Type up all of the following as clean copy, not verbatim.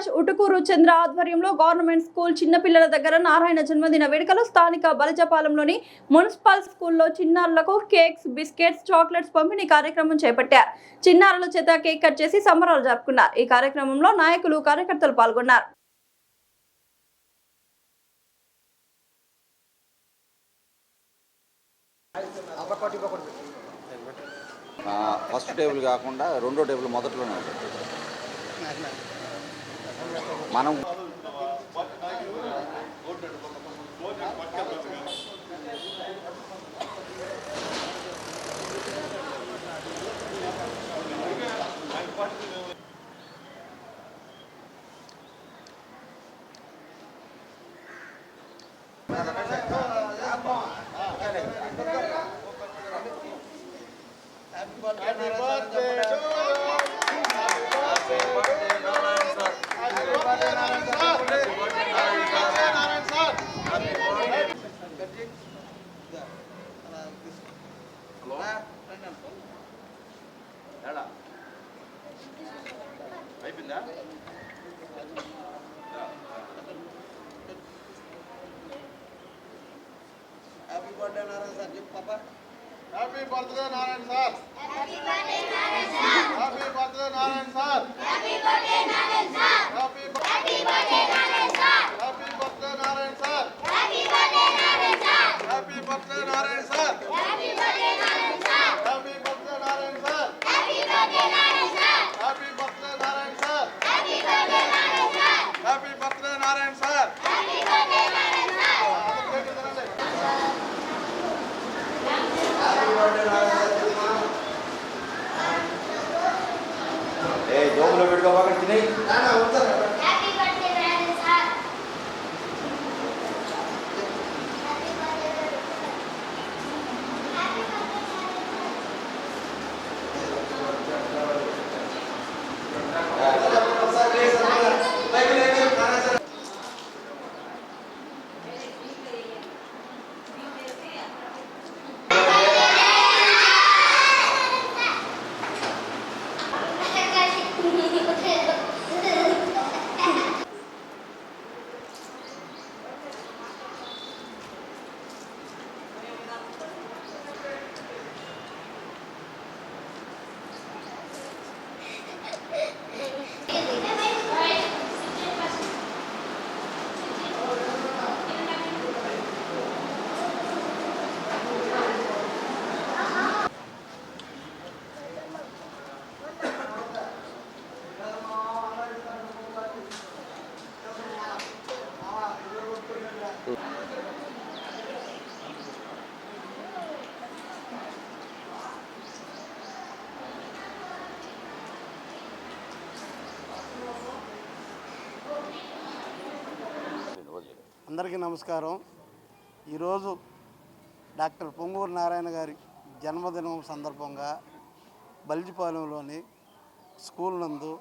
ప్రకాష్ ఉటుకూరు చంద్ర ఆధ్వర్యంలో government school చిన్నపిల్లల దగ్గర నారాయణ జన్మదిన వేడుకలు స్థానిక బలిజపాలెంలోని మున్సిపల్ స్కూల్లో చిన్నారులకు కేక్స్, బిస్కెట్స్, చాక్లెట్స్ పంపిణీ కార్యక్రమం చేపట్టారు. చిన్నారుల చేత కేక్ కట్ చేసి సంబరాలు జరుపుకున్నారు. ఈ కార్యక్రమంలో నాయకులు, కార్యకర్తలు పాల్గొన్నారు. ఫస్ట్ టేబుల్ కాకుండా రెండో టేబుల్ మొదట్లోనే ఉంటుంది. మనం అయిపోయిందా? హ్యాపీ బర్త్డే నారాయణ సార్ చెప్పు పాపా. Happy birthday Narayana sir. Happy birthday Narayana sir. Happy birthday Narayana sir. Happy birthday Narayana sir. Happy birthday Narayana sir. Happy birthday Narayana sir. Happy birthday Narayana sir. Happy birthday Narayana sir. Happy birthday Narayana sir. Happy birthday Narayana sir. Happy birthday Narayana sir. Happy birthday Narayana sir. Happy birthday Narayana sir. Happy birthday Narayana sir. Happy birthday Narayana sir. ఏ జోబులో పెట్టుకోవాలి తినేయి. అందరికీ నమస్కారం. ఈరోజు doctor Ponguru Narayana గారి జన్మదినం సందర్భంగా బలిజిపాలెంలోని school నందు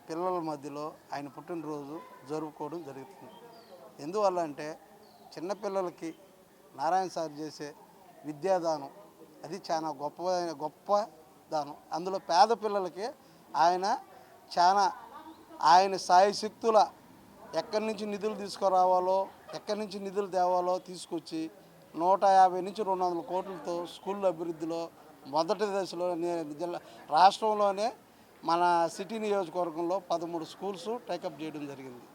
పిల్లల మధ్యలో ఆయన పుట్టినరోజు జరుపుకోవడం జరుగుతుంది. ఎందువల్ల అంటే చిన్నపిల్లలకి నారాయణ సార్ చేసే విద్యాదానం అది చాలా గొప్ప దానం. అందులో పేద పిల్లలకి ఆయన సాయశక్తుల ఎక్కడి నుంచి నిధులు తీసుకురావాలో, ఎక్కడి నుంచి నిధులు తేవాలో తీసుకొచ్చి 150 నుంచి 200 కోట్లతో స్కూళ్ళ అభివృద్ధిలో మొదటి దశలో జిల్లా రాష్ట్రంలోనే మన సిటీ నియోజకవర్గంలో 13 స్కూల్స్ టేకప్ చేయడం జరిగింది.